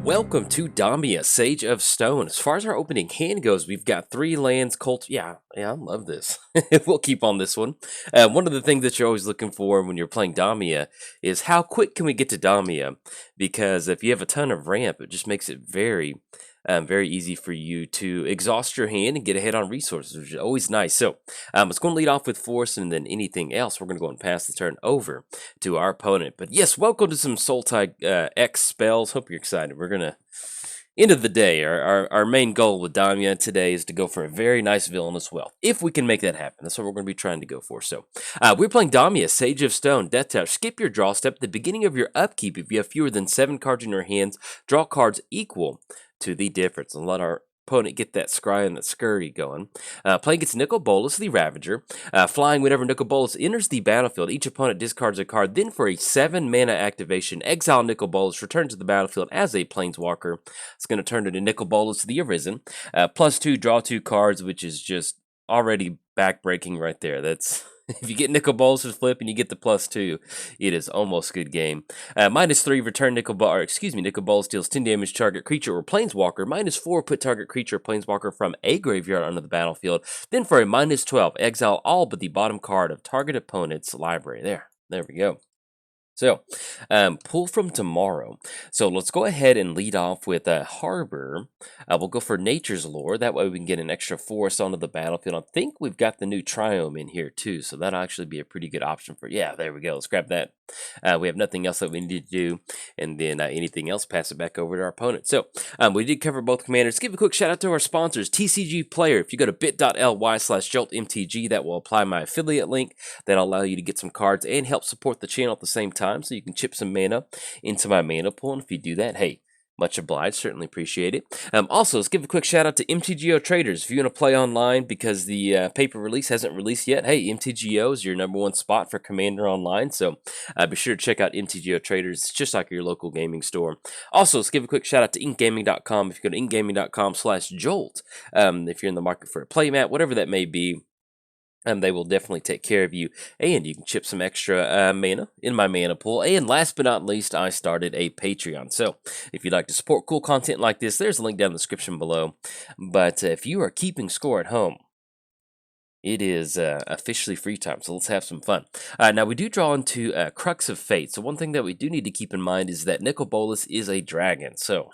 Welcome to Damia, Sage of Stone. As far as our opening hand goes, we've got 3 lands, cult. Yeah, I love this. We'll keep on this one. One of the things that you're always looking for when you're playing Damia is how quick can we get to Damia? Because if you have a ton of ramp, it just makes it very easy for you to exhaust your hand and get ahead on resources, which is always nice. So, it's going to lead off with force, and then anything else, we're going to go and pass the turn over to our opponent. But yes, welcome to some Sultai X spells. Hope you're excited. We're going to end of the day, our main goal with Damia today is to go for a very nice villainous wealth. If we can make that happen, that's what we're going to be trying to go for. So, we're playing Damia, Sage of Stone, Death Touch. Skip your draw step at the beginning of your upkeep. If you have fewer than 7 cards in your hands, draw cards equal to the difference, and let our opponent get that scry and that scurry going. Playing against Nicol Bolas, the Ravager. Flying whenever Nicol Bolas enters the battlefield, each opponent discards a card. Then for a 7 mana activation, exile Nicol Bolas, return to the battlefield as a planeswalker. It's going to turn into Nicol Bolas, the Arisen. +2, draw 2 cards, which is just already backbreaking right there. That's if you get Nicol Bolas' flip and you get the +2, it is almost good game. -3, return Nicol Bolas deals 10 damage to target creature or planeswalker. -4, put target creature or planeswalker from a graveyard onto the battlefield. Then for a -12, exile all but the bottom card of target opponent's library. There we go. So, pull from tomorrow. So let's go ahead and lead off with Harbor. We'll go for Nature's Lore. That way we can get an extra forest onto the battlefield. I think we've got the new Triome in here too, so that'll actually be a pretty good option for. Yeah, there we go. Let's grab that. We have nothing else that we need to do, and then anything else, pass it back over to our opponent. So we did cover both commanders. Give a quick shout out to our sponsors, TCG Player. If you go to bit.ly/Jolt MTG, that will apply my affiliate link. That'll allow you to get some cards and help support the channel at the same time. So you can chip some mana into my mana pool, and if you do that, hey, much obliged, certainly appreciate it. Also, let's give a quick shout out to MTGOTraders. If you want to play online because the paper release hasn't released yet, hey, MTGO is your #1 spot for Commander online, so be sure to check out MTGOTraders. It's just like your local gaming store. Also, let's give a quick shout out to inkgaming.com. If you go to inkgaming.com/Jolt, if you're in the market for a playmat, whatever that may be, they will definitely take care of you, and you can chip some extra mana in my mana pool. And last but not least, I started a Patreon. So if you'd like to support cool content like this, there's a link down in the description below. But if you are keeping score at home, it is officially free time, so let's have some fun. Now, we do draw into Crux of Fate. So one thing that we do need to keep in mind is that Nicol Bolas is a dragon. So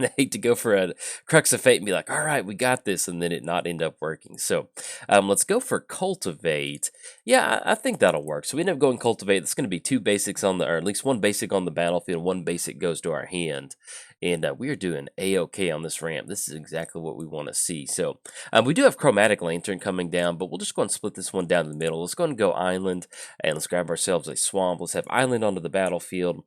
I hate to go for a Crux of Fate and be like, all right, we got this, and then it not end up working. So let's go for Cultivate. Yeah, I think that'll work. So we end up going Cultivate. That's going to be 2 basics on the, or at least 1 basic on the battlefield, 1 basic goes to our hand. And we are doing A-OK on this ramp. This is exactly what we want to see. So we do have Chromatic Lantern coming down, but we'll just go and split this one down the middle. Let's go and go Island, and let's grab ourselves a Swamp. Let's have Island onto the battlefield.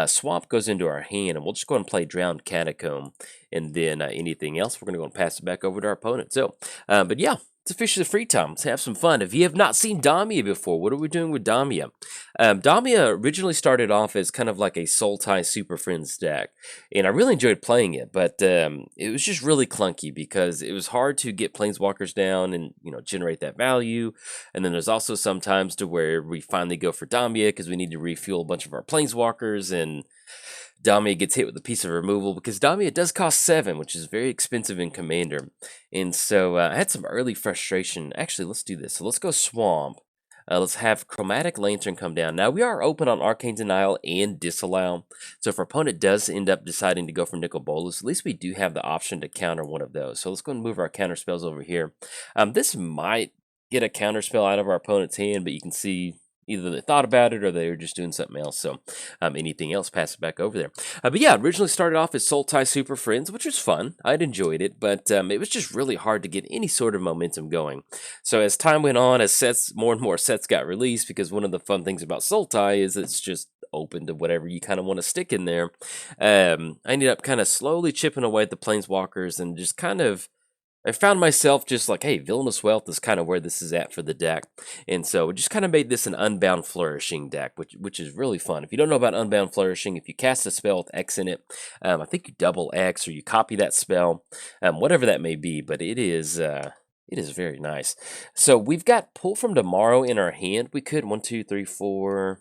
Swamp goes into our hand, and we'll just go and play Drowned Catacomb. And then anything else, we're going to go and pass it back over to our opponent. So, but yeah, it's officially free time. Let's have some fun. If you have not seen Damia before, what are we doing with Damia? Damia originally started off as kind of like a Sultai Super Friends deck, and I really enjoyed playing it, but it was just really clunky because it was hard to get Planeswalkers down and, generate that value. And then there's also some times to where we finally go for Damia because we need to refuel a bunch of our Planeswalkers, and Damia gets hit with a piece of removal because Damia does cost 7, which is very expensive in Commander. And so I had some early frustration. Actually, let's do this. So let's go Swamp. Let's have Chromatic Lantern come down. Now, we are open on Arcane Denial and Disallow. So if our opponent does end up deciding to go for Nicol Bolas, at least we do have the option to counter one of those. So let's go and move our counter spells over here. This might get a counter spell out of our opponent's hand, but you can see either they thought about it or they were just doing something else. So anything else, pass it back over there. But yeah, originally started off as Sultai Super Friends, which was fun. I'd enjoyed it, but it was just really hard to get any sort of momentum going. So as time went on, as more and more sets got released, because one of the fun things about Sultai is it's just open to whatever you kind of want to stick in there. I ended up kind of slowly chipping away at the Planeswalkers and just kind of I found myself just like, hey, Villainous Wealth is kind of where this is at for the deck. And so it just kind of made this an Unbound Flourishing deck, which is really fun. If you don't know about Unbound Flourishing, if you cast a spell with X in it, I think you double X or you copy that spell, whatever that may be, but it is very nice. So we've got Pull from Tomorrow in our hand. We could 1, 2, 3, 4.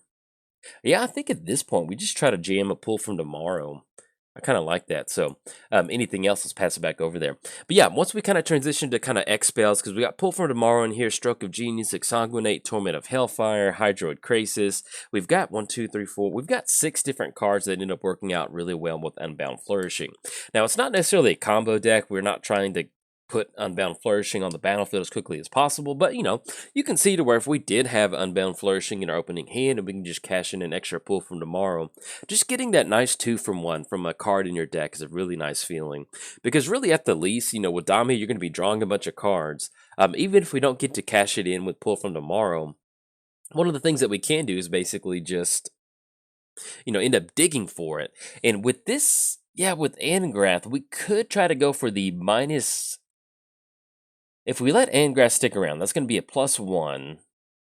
Yeah, I think at this point we just try to jam a Pull from Tomorrow. I kind of like that. So, anything else, let's pass it back over there. But yeah, once we kind of transition to kind of X spells, because we got Pull from Tomorrow in here, Stroke of Genius, Exsanguinate, Torment of Hellfire, Hydroid Krasis. We've got 1, 2, 3, 4. We've got 6 different cards that end up working out really well with Unbound Flourishing. Now, it's not necessarily a combo deck. We're not trying to put Unbound Flourishing on the battlefield as quickly as possible, but you can see to where if we did have Unbound Flourishing in our opening hand and we can just cash in an extra Pull from Tomorrow, just getting that nice 2 from 1 from a card in your deck is a really nice feeling. Because really at the least, with Damia, you're going to be drawing a bunch of cards. Even if we don't get to cash it in with Pull from Tomorrow, one of the things that we can do is basically just, end up digging for it. And with this, yeah, with Angrath, we could try to go for the minus. If we let Angrath stick around, that's going to be a +1.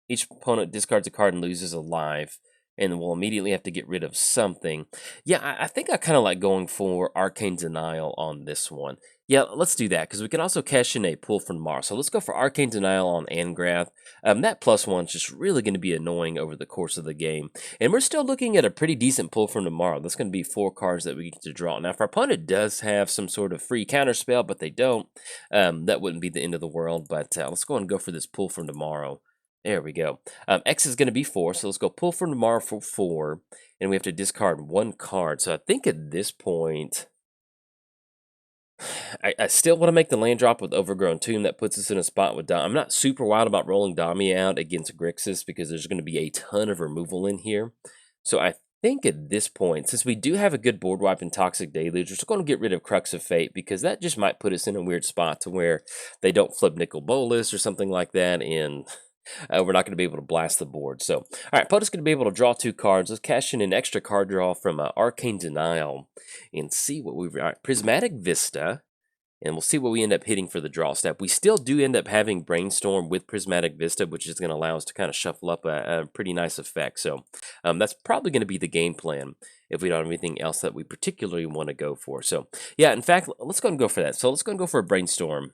Each opponent discards a card and loses a life, and we'll immediately have to get rid of something. Yeah, I think I kind of like going for Arcane Denial on this one. Yeah, let's do that, because we can also cash in a Pull from Mars. So let's go for Arcane Denial on Angrath. That +1 is just really going to be annoying over the course of the game. And we're still looking at a pretty decent Pull from Tomorrow. That's going to be 4 cards that we get to draw. Now, if our opponent does have some sort of free counter spell, but they don't, that wouldn't be the end of the world. But let's go and go for this Pull from Tomorrow. There we go. X is going to be 4, so let's go Pull from Tomorrow for 4. And we have to discard 1 card. So I think at this point, I still want to make the land drop with Overgrown Tomb. That puts us in a spot with Dom. I'm not super wild about rolling Damia out against Grixis because there's going to be a ton of removal in here. So I think at this point, since we do have a good board wipe and Toxic Deluge, we're just going to get rid of Crux of Fate because that just might put us in a weird spot to where they don't flip Nicol Bolas or something like that, and we're not going to be able to blast the board. So, all right, opponent's going to be able to draw 2 cards. Let's cash in an extra card draw from Arcane Denial and see what we've... All right, Prismatic Vista. And we'll see what we end up hitting for the draw step. We still do end up having Brainstorm with Prismatic Vista, which is going to allow us to kind of shuffle up a pretty nice effect. So that's probably going to be the game plan if we don't have anything else that we particularly want to go for. So yeah, in fact, let's go and go for that. So let's go and go for a Brainstorm.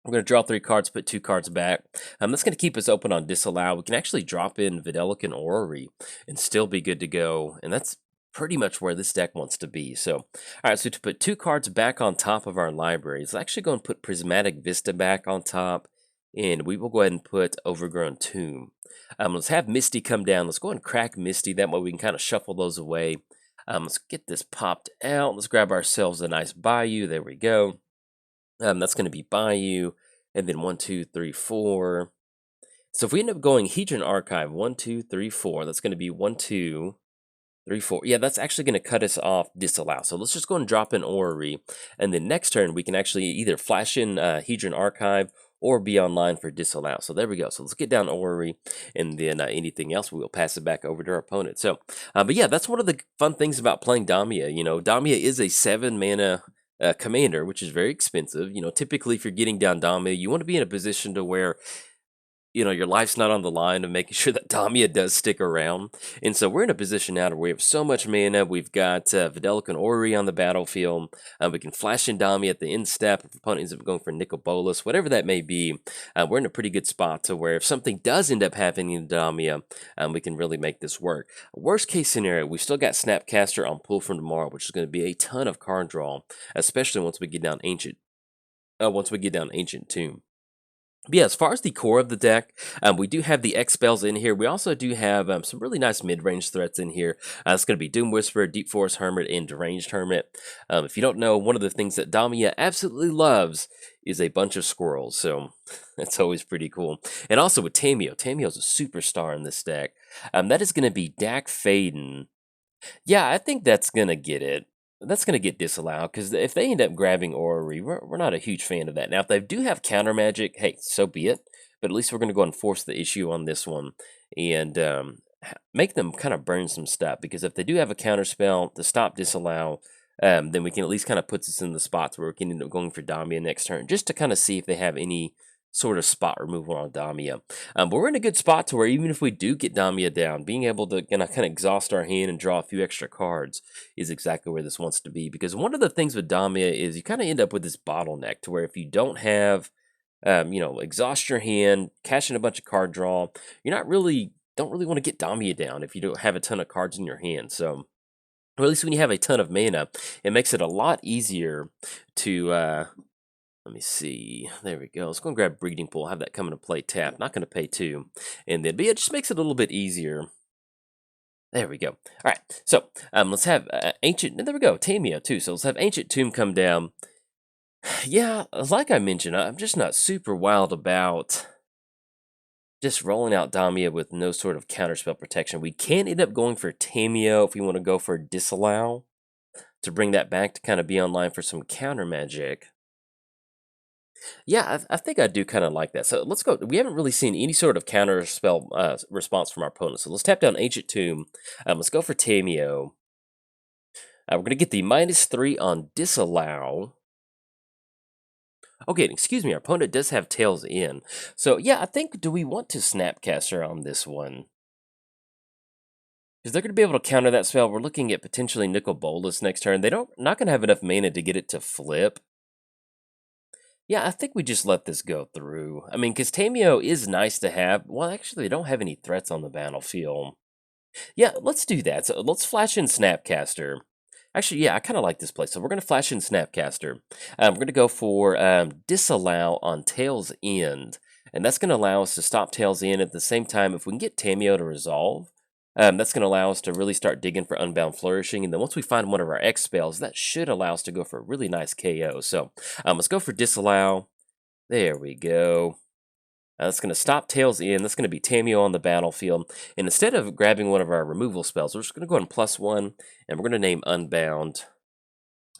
We're going to draw 3 cards, put 2 cards back. That's going to keep us open on Disallow. We can actually drop in Videlic Orrery and still be good to go. And that's pretty much where this deck wants to be. So, all right, so to put 2 cards back on top of our library, let's actually go and put Prismatic Vista back on top, and we will go ahead and put Overgrown Tomb. Let's have Misty come down. Let's go and crack Misty. That way we can kind of shuffle those away. Let's get this popped out. Let's grab ourselves a nice Bayou. There we go. That's going to be Bayou, and then 1, 2, 3, 4. So if we end up going Hedron Archive, 1, 2, 3, 4, that's going to be 1, 2, 3, 4. Yeah, that's actually going to cut us off Disallow. So let's just go and drop in Orrery. And then next turn, we can actually either flash in Hedron Archive or be online for Disallow. So there we go. So let's get down Orrery, and then anything else, we will pass it back over to our opponent. So, but yeah, that's one of the fun things about playing Damia. Damia is a 7-mana commander, which is very expensive. Typically, if you're getting down Damia, you want to be in a position to where your life's not on the line of making sure that Damia does stick around. And so we're in a position now where we have so much mana. We've got Videlic Orrery on the battlefield. We can flash in Damia at the end step. If opponent ends up going for Nicol Bolas, whatever that may be, we're in a pretty good spot to where if something does end up happening in Damia, we can really make this work. Worst case scenario, we've still got Snapcaster on Pull from Tomorrow, which is going to be a ton of card draw, especially once we get down Ancient Tomb. But yeah, as far as the core of the deck, we do have the X spells in here. We also do have some really nice mid-range threats in here. It's going to be Doom Whisperer, Deep Forest Hermit, and Deranged Hermit. If you don't know, one of the things that Damia absolutely loves is a bunch of squirrels, so that's always pretty cool. And also with Tamio. Tamio's a superstar in this deck. That is going to be Dak Faden. Yeah, I think that's going to get it. That's going to get disallowed, because if they end up grabbing Orrery, we're not a huge fan of that. Now, if they do have counter magic, hey, so be it. But at least we're going to go and force the issue on this one and make them kind of burn some stuff. Because if they do have a counter spell to stop disallow, then we can at least kind of put us in the spots where we can end up going for Damia next turn, just to kind of see if they have any sort of spot removal on Damia. But we're in a good spot to where even if we do get Damia down, being able to kind of exhaust our hand and draw a few extra cards is exactly where this wants to be. Because one of the things with Damia is you kind of end up with this bottleneck to where if you don't have, exhaust your hand, cash in a bunch of card draw, don't really want to get Damia down if you don't have a ton of cards in your hand. So or at least when you have a ton of mana, it makes it a lot easier to, let me see, there we go. Let's go and grab Breeding Pool, have that come into play tap, not going to pay 2, and then, but yeah, it just makes it a little bit easier. There we go. All right, so let's have Ancient, and there we go, Damia too, so let's have Ancient Tomb come down. Yeah, like I mentioned, I'm just not super wild about just rolling out Damia with no sort of counterspell protection. We can end up going for Tamio if we want to go for Disallow to bring that back to kind of be online for some counter magic. Yeah, I think I do kind of like that. So let's go. We haven't really seen any sort of counter spell response from our opponent. So let's tap down Ancient Tomb. Let's go for Tamio. We're going to get the -3 on Disallow. Okay, excuse me, our opponent does have Tails in. So yeah, I think, do we want to Snapcaster on this one? Because they're going to be able to counter that spell. We're looking at potentially Nicol Bolas next turn. They don't, not going to have enough mana to get it to flip. Yeah, I think we just let this go through. I mean, because Tamio is nice to have. Well, actually, they don't have any threats on the battlefield. Yeah, let's do that. So let's flash in Snapcaster. Actually, yeah, I kind of like this play. So we're going to flash in Snapcaster. We're going to go for Disallow on Tail's End. And that's going to allow us to stop Tail's End at the same time. If we can get Tamio to resolve, that's going to allow us to really start digging for Unbound Flourishing. And then once we find one of our X spells, that should allow us to go for a really nice KO. So let's go for Disallow. There we go. That's going to stop Tails in. That's going to be Tamio on the battlefield. And instead of grabbing one of our removal spells, we're just going to go ahead and +1, and we're going to name Unbound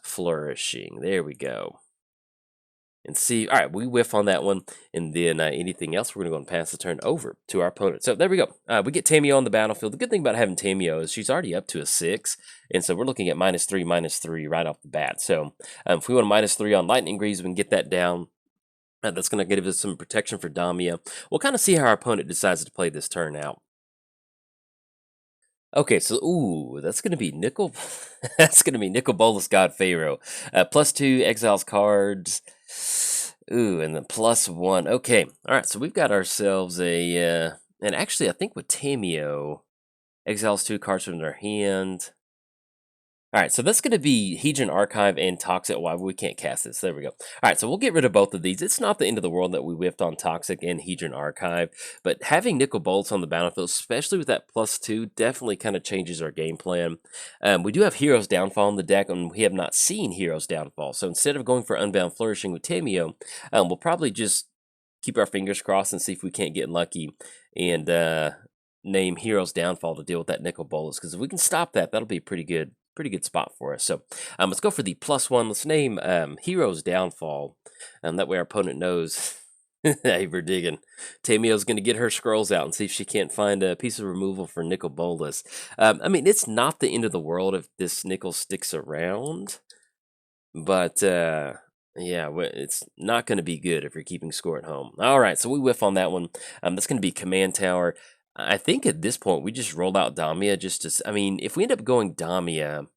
Flourishing. There we go. And see, all right, we whiff on that one. And then anything else, we're going to go and pass the turn over to our opponent. So there we go. We get Tamio on the battlefield. The good thing about having Tamio is she's already up to a 6. And so we're looking at -3/-3 right off the bat. So if we want a -3 on Lightning Greaves, we can get that down. That's going to give us some protection for Damia. We'll kind of see how our opponent decides to play this turn out. Okay, so ooh, that's going to be Nicol. That's going to be Nicol Bolas God Pharaoh. +2 exiles cards. Ooh, and then +1. Okay, all right. So we've got ourselves a. And actually, I think with Tamio, exiles 2 cards from their hand. All right, so that's going to be Hedron Archive and Toxic. Why we can't cast this? There we go. All right, so we'll get rid of both of these. It's not the end of the world that we whiffed on Toxic and Hedron Archive, but having Nicol Bolas on the battlefield, especially with that +2, definitely kind of changes our game plan. We do have Hero's Downfall in the deck, and we have not seen Hero's Downfall. So instead of going for Unbound Flourishing with Tamio, we'll probably just keep our fingers crossed and see if we can't get lucky and name Hero's Downfall to deal with that Nicol Bolas. Because if we can stop that, that'll be pretty good spot for us. So let's go for the +1. Let's name Hero's Downfall. That way our opponent knows. Hey, we're digging. Tamio's going to get her scrolls out and see if she can't find a piece of removal for Nicol Bolas. I mean, it's not the end of the world if this Nicol sticks around. But yeah, it's not going to be good if you're keeping score at home. All right, so we whiff on that one. That's going to be Command Tower. I think at this point, we just roll out Damia just to... I mean, if we end up going Damia,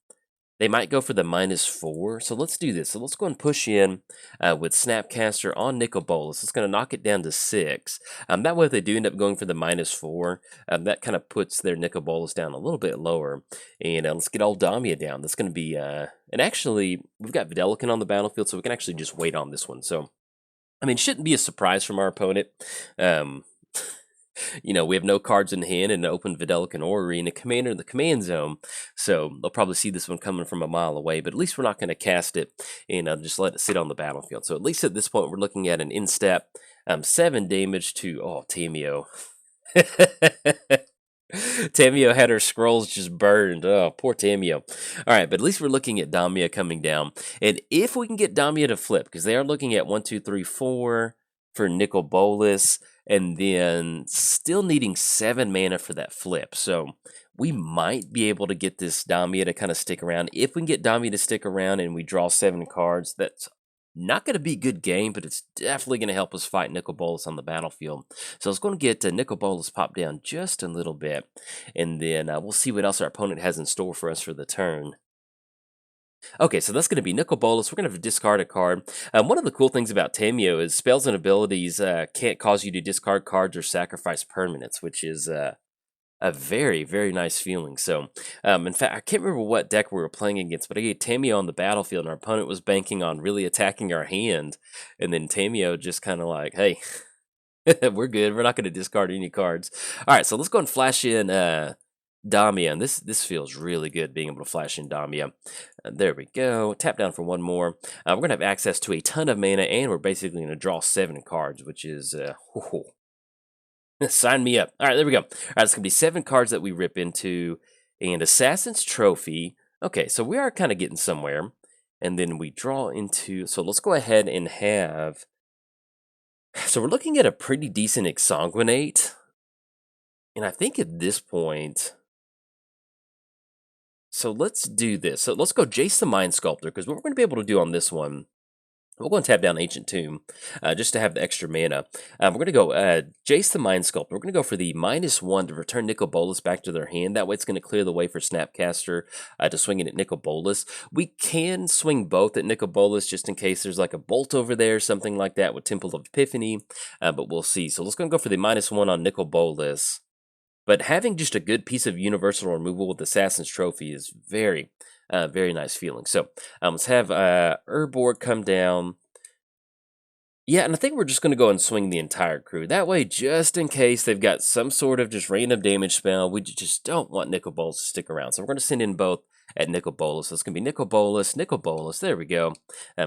they might go for the -4. So let's do this. So let's go and push in with Snapcaster on Nicol Bolas. It's going to knock it down to 6. That way, if they do end up going for the -4, that kind of puts their Nicol Bolas down a little bit lower. And let's get old Damia down. That's going to be... and actually, we've got Videlican on the battlefield, so we can actually just wait on this one. So, I mean, it shouldn't be a surprise from our opponent. You know, we have no cards in hand and an open Videlican Orrery and a commander in the command zone. So they'll probably see this one coming from a mile away, but at least we're not going to cast it and just let it sit on the battlefield. So at least at this point, we're looking at an in-step 7 damage to, oh, Tamio. Tamio had her scrolls just burned. Oh, poor Tamio. All right, but at least we're looking at Damia coming down. And if we can get Damia to flip, because they are looking at 1, 2, 3, 4 for Nicol Bolas, and then still needing 7 mana for that flip. So we might be able to get this Damia to kind of stick around. If we can get Damia to stick around and we draw 7 cards, that's not going to be a good game, but it's definitely going to help us fight Nicol Bolas on the battlefield. So it's going to get Nicol Bolas popped down just a little bit, and then we'll see what else our opponent has in store for us for the turn. Okay, so that's going to be Nicol Bolas. We're going to discard a card. One of the cool things about Tamio is spells and abilities can't cause you to discard cards or sacrifice permanents, which is a very, very nice feeling. So, in fact, I can't remember what deck we were playing against, but I gave Tamio on the battlefield, and our opponent was banking on really attacking our hand, and then Tamio just kind of like, "Hey, we're good. We're not going to discard any cards." All right, so let's go and flash in Damia, and this feels really good being able to flash in Damia. There we go. Tap down for one more. We're going to have access to a ton of mana, and we're basically going to draw 7 cards, which is sign me up. All right, there we go. All right, it's going to be 7 cards that we rip into, and Assassin's Trophy. Okay, so we are kind of getting somewhere. And then we draw into, so let's go ahead and have, so we're looking at a pretty decent Exsanguinate. And I think at this point, so let's do this. So let's go Jace the Mind Sculptor, because what we're going to be able to do on this one, we'll go and tap down Ancient Tomb, just to have the extra mana. We're going to go Jace the Mind Sculptor. We're going to go for the -1 to return Nicol Bolas back to their hand. That way it's going to clear the way for Snapcaster to swing it at Nicol Bolas. We can swing both at Nicol Bolas just in case there's like a bolt over there, something like that with Temple of Epiphany, but we'll see. So let's go for the -1 on Nicol Bolas. But having just a good piece of universal removal with Assassin's Trophy is very, very nice feeling. So let's have Urborg come down. Yeah, and I think we're just going to go and swing the entire crew. That way, just in case they've got some sort of just random damage spell, we just don't want Nicol Bolas to stick around. So we're going to send in both at Nicol Bolas. So it's going to be Nicol Bolas. There we go.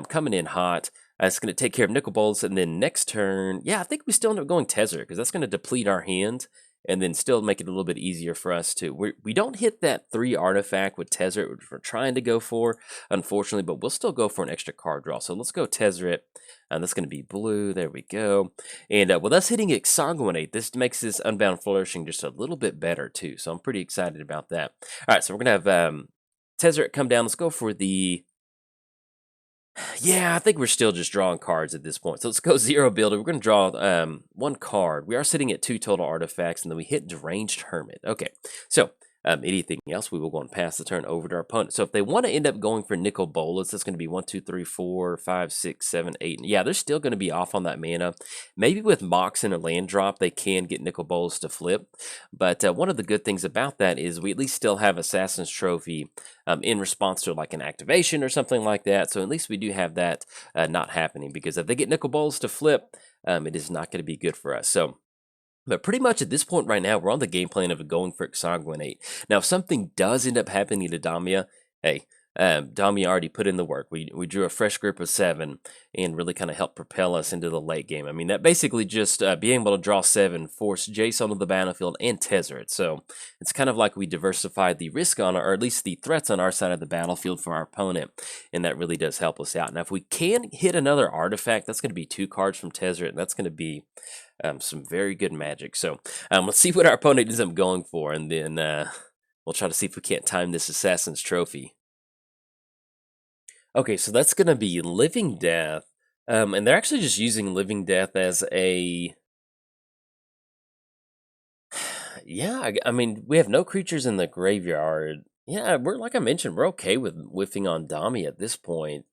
Coming in hot. It's going to take care of Nicol Bolas, and then next turn, yeah, I think we still end up going Tezzeret, because that's going to deplete our hand, and then still make it a little bit easier for us to. We don't hit that 3 artifact with Tezzeret, which we're trying to go for, unfortunately, but we'll still go for an extra card draw. So let's go Tezzeret. That's going to be blue. There we go. And with us hitting Exsanguinate, this makes this Unbound Flourishing just a little bit better, too. So I'm pretty excited about that. All right, so we're going to have Tezzeret come down. Let's go for the... Yeah, I think we're still just drawing cards at this point. So let's go Zero Builder. We're going to draw 1 card. We are sitting at 2 total artifacts, and then we hit Deranged Hermit. Okay, so anything else, we will go and pass the turn over to our opponent. So if they want to end up going for Nicol Bolas, that's going to be 1, 2, 3, 4, 5, 6, 7, 8. Yeah, they're still going to be off on that mana. Maybe with Mox and a land drop, they can get Nicol Bolas to flip. But one of the good things about that is we at least still have Assassin's Trophy in response to like an activation or something like that. So at least we do have that not happening, because if they get Nicol Bolas to flip, it is not going to be good for us. So, but pretty much at this point right now, we're on the game plan of going for Exsanguinate. Now, if something does end up happening to Damia, hey, Damia already put in the work. We drew a fresh group of 7 and really kind of helped propel us into the late game. I mean, that basically just being able to draw 7 forced Jace onto the battlefield and Tezzeret. So it's kind of like we diversified the risk on, or at least the threats on our side of the battlefield for our opponent, and that really does help us out. Now, if we can hit another artifact, that's going to be 2 cards from Tezzeret, and that's going to be some very good magic. So let's see what our opponent ends up going for, and then we'll try to see if we can't time this Assassin's Trophy. Okay, so that's going to be Living Death, and they're actually just using Living Death as a... Yeah, I mean, we have no creatures in the graveyard. Yeah, we're, like I mentioned, we're okay with whiffing on Dami at this point.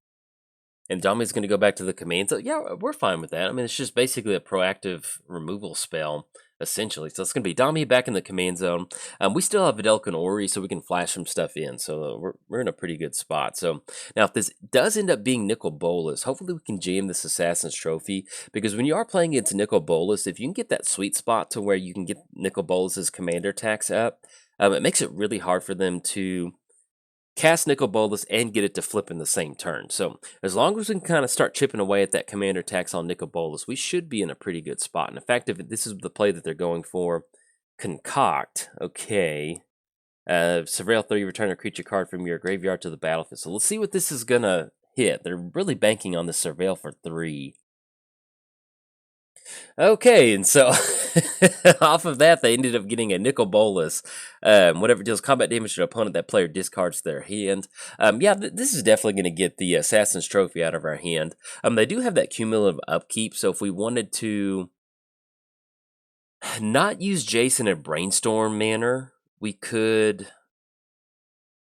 And Dami's going to go back to the command. So yeah, we're fine with that. I mean, it's just basically a proactive removal spell, essentially. So it's going to be Dami back in the command zone. We still have Videlka and Ori, so we can flash some stuff in. So we're in a pretty good spot. So now if this does end up being Nicol Bolas, hopefully we can jam this Assassin's Trophy. Because when you are playing against Nicol Bolas, if you can get that sweet spot to where you can get Nicol Bolas's commander tax up, it makes it really hard for them to cast Nicol Bolas and get it to flip in the same turn. So as long as we can kind of start chipping away at that commander tax on Nicol Bolas, we should be in a pretty good spot. And in fact, if this is the play that they're going for, Concoct, okay. Surveil 3, return a creature card from your graveyard to the battlefield. So let's see what this is going to hit. They're really banking on the Surveil for 3. Okay, and so off of that, they ended up getting a Nicol Bolas. Whatever deals combat damage to an opponent, that player discards their hand. Yeah, this is definitely going to get the Assassin's Trophy out of our hand. They do have that cumulative upkeep, so if we wanted to not use Jace in a brainstorm manner, we could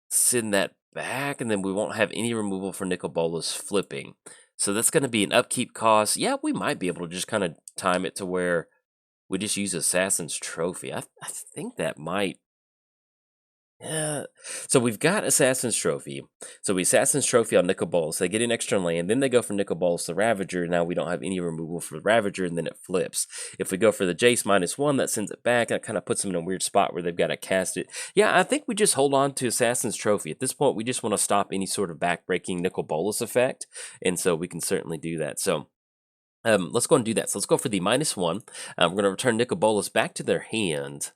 send that back, and then we won't have any removal for Nicol Bolas flipping. So that's going to be an upkeep cost. Yeah, we might be able to just kind of time it to where We just use Assassin's Trophy. I think that might. Yeah. So we've got Assassin's Trophy. So we Assassin's Trophy on Nicol Bolas. They get an extra land. Then they go from Nicol Bolas to Ravager. Now we don't have any removal for Ravager, and then it flips. If we go for the Jace -1, that sends it back. And it kind of puts them in a weird spot where they've got to cast it. Yeah, I think we just hold on to Assassin's Trophy. At this point, we just want to stop any sort of backbreaking Nicol Bolas effect. And so we can certainly do that. So let's go and do that. So let's go for the -1. We're going to return Nicol Bolas back to their hand.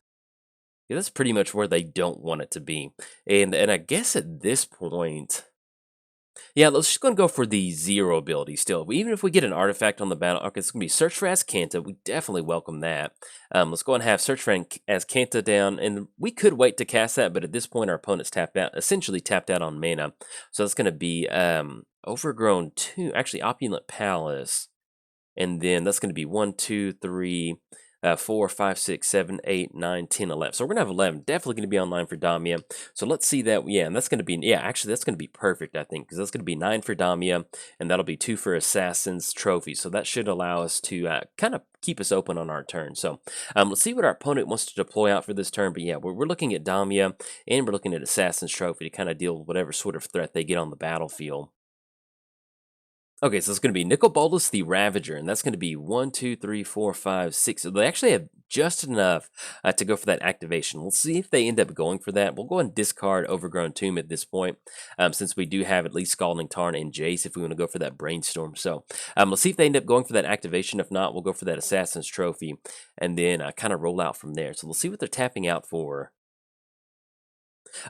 Yeah, that's pretty much where they don't want it to be. And I guess at this point, yeah, let's just gonna go for the 0 ability still. Even if we get an artifact on the battle, okay, it's gonna be Search for Azcanta. We definitely welcome that. Let's go and have Search for Azcanta down, and we could wait to cast that, but at this point our opponent's tapped out, essentially tapped out on mana. So that's gonna be Overgrown 2, actually Opulent Palace. And then that's going to be 1, 2, 3, 4, 5, 6, 7, 8, 9, 10, 11. So we're going to have 11. Definitely going to be online for Damia. So let's see that. Yeah, and that's going to be, yeah, actually, that's going to be perfect, I think, because that's going to be 9 for Damia, and that'll be 2 for Assassin's Trophy. So that should allow us to kind of keep us open on our turn. So let's see what our opponent wants to deploy out for this turn. But yeah, we're looking at Damia, and we're looking at Assassin's Trophy to kind of deal with whatever sort of threat they get on the battlefield. Okay, so it's going to be Nicol Bolas the Ravager, and that's going to be 1, 2, 3, 4, 5, 6. So they actually have just enough to go for that activation. We'll see if they end up going for that. We'll go and discard Overgrown Tomb at this point, since we do have at least Scalding Tarn and Jace if we want to go for that Brainstorm. So we'll see if they end up going for that activation. If not, we'll go for that Assassin's Trophy, and then kind of roll out from there. So we'll see what they're tapping out for.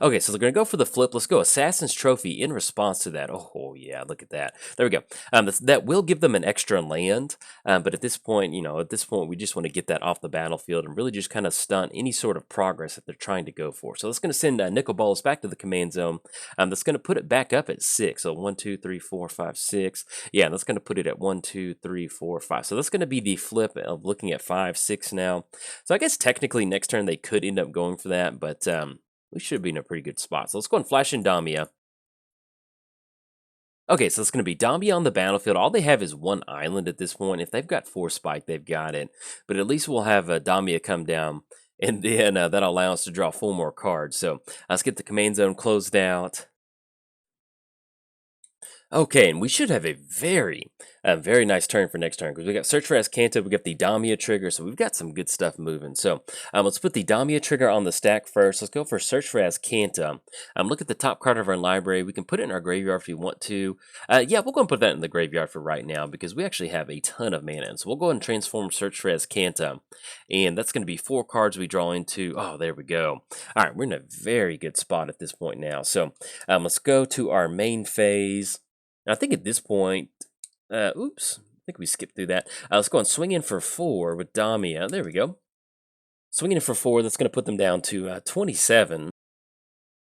Okay, so they're going to go for the flip. Let's go Assassin's Trophy in response to that. Oh, yeah, look at that. There we go. That will give them an extra land, but at this point, we just want to get that off the battlefield and really just kind of stunt any sort of progress that they're trying to go for. So that's going to send Nicol Bolas back to the command zone. That's going to put it back up at 6. So 1, 2, 3, 4, 5, 6. Yeah, that's going to put it at 1, 2, 3, 4, 5. So that's going to be the flip of looking at 5, 6 now. So I guess technically next turn they could end up going for that, but we should be in a pretty good spot. So let's go and flash in Damia. Okay, so it's going to be Damia on the battlefield. All they have is 1 island at this point. If they've got 4 spike, they've got it. But at least we'll have Damia come down, and then that'll allow us to draw 4 more cards. So let's get the command zone closed out. Okay, and we should have a very nice turn for next turn because we got Search for Azcanta, we got the Damia trigger, so we've got some good stuff moving. So let's put the Damia trigger on the stack first. Let's go for Search for Azcanta. Look at the top card of our library. We can put it in our graveyard if we want to. Yeah, we'll go and put that in the graveyard for right now because we actually have a ton of mana. So we'll go and transform Search for Azcanta, and that's going to be 4 cards we draw into. Oh, there we go. All right, we're in a very good spot at this point now. So let's go to our main phase. I think at this point, oops, I think we skipped through that. Let's go and swing in for 4 with Damia. There we go. Swinging in for 4, that's going to put them down to 27.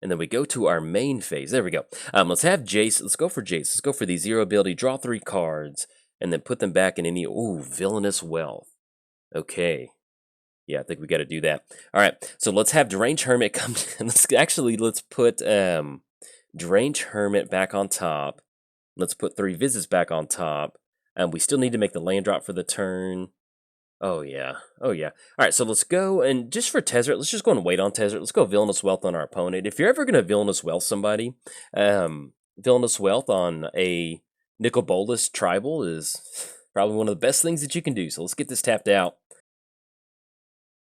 And then we go to our main phase. There we go. Let's have Jace. Let's go for Jace. Let's go for the 0 ability. Draw 3 cards, and then put them back in any, Villainous Wealth. Okay. Yeah, I think we got to do that. All right, so let's have Deranged Hermit come. Let's put Deranged Hermit back on top. Let's put 3 visits back on top. And we still need to make the land drop for the turn. Oh, yeah. Oh, yeah. All right, so let's go. And just for Tezzeret, let's just go and wait on Tezzeret. Let's go Villainous Wealth on our opponent. If you're ever going to Villainous Wealth somebody, Villainous Wealth on a Nicol Bolas tribal is probably one of the best things that you can do. So let's get this tapped out.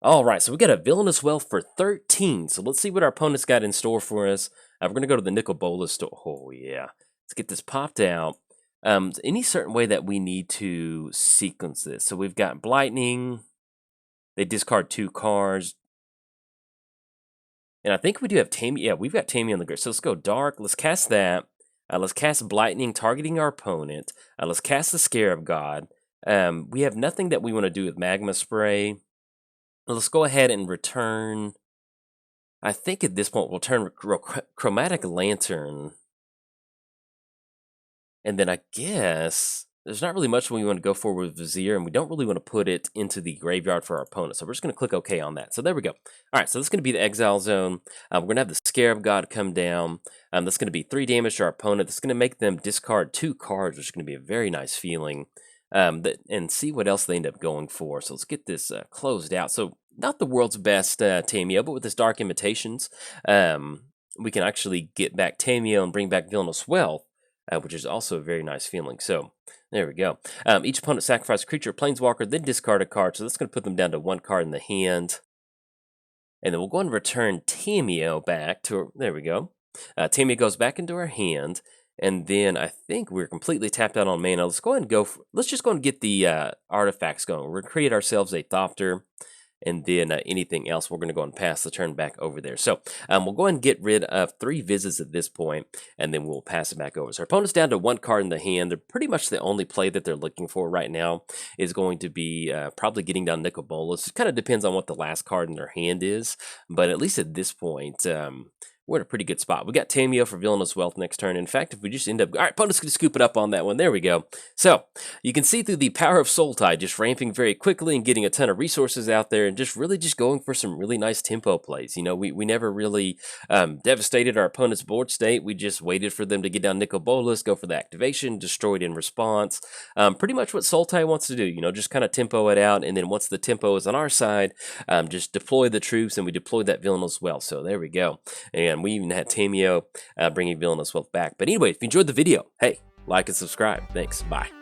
All right, so we got a Villainous Wealth for 13. So let's see what our opponent's got in store for us. We're going to go to the Nicol Bolas store. Oh, yeah. Let's get this popped out. Any certain way that we need to sequence this? So we've got Blightning. They discard 2 cards. And I think we do have Tammy. Yeah, we've got Tammy on the grid. So let's go Dark. Let's cast that. Let's cast Blightning, targeting our opponent. Let's cast the Scarab God. We have nothing that we want to do with Magma Spray. Let's go ahead and return. I think at this point we'll turn Chromatic Lantern. And then I guess there's not really much we want to go for with Vizier, and we don't really want to put it into the graveyard for our opponent. So we're just going to click OK on that. So there we go. All right, so this is going to be the Exile Zone. We're going to have the Scarab God come down. That's going to be 3 damage to our opponent. That's going to make them discard 2 cards, which is going to be a very nice feeling. and see what else they end up going for. So let's get this closed out. So not the world's best Tamio, but with this Dark Imitations, we can actually get back Tamio and bring back Villainous Wealth, which is also a very nice feeling. So there we go. Each opponent sacrifices a creature, planeswalker, then discard a card. So that's going to put them down to 1 card in the hand. And then we'll go and return Tamio back to, there we go. Tamio goes back into our hand. And then I think we're completely tapped out on mana. Let's go ahead and go, let's just go and get the artifacts going. We're going to create ourselves a Thopter. And then anything else, we're going to go and pass the turn back over there. So we'll go ahead and get rid of 3 visits at this point, and then we'll pass it back over. So our opponent's down to 1 card in the hand. They're pretty much the only play that they're looking for right now is going to be probably getting down Nicol Bolas. It kind of depends on what the last card in their hand is, but at least at this point, we're in a pretty good spot. We got Tamio for Villainous Wealth next turn. In fact, if we just end up... All right, opponent's going to scoop it up on that one. There we go. So, you can see through the power of Sultai just ramping very quickly and getting a ton of resources out there and just really just going for some really nice tempo plays. You know, we never really devastated our opponent's board state. We just waited for them to get down Nicol Bolas, go for the activation, destroyed in response. Pretty much what Sultai wants to do, you know, just kind of tempo it out. And then once the tempo is on our side, just deploy the troops and we deploy that Villainous Wealth. So, there we go. And we even had Tamio bringing Villainous Wealth back. But anyway, if you enjoyed the video, hey, like and subscribe. Thanks. Bye.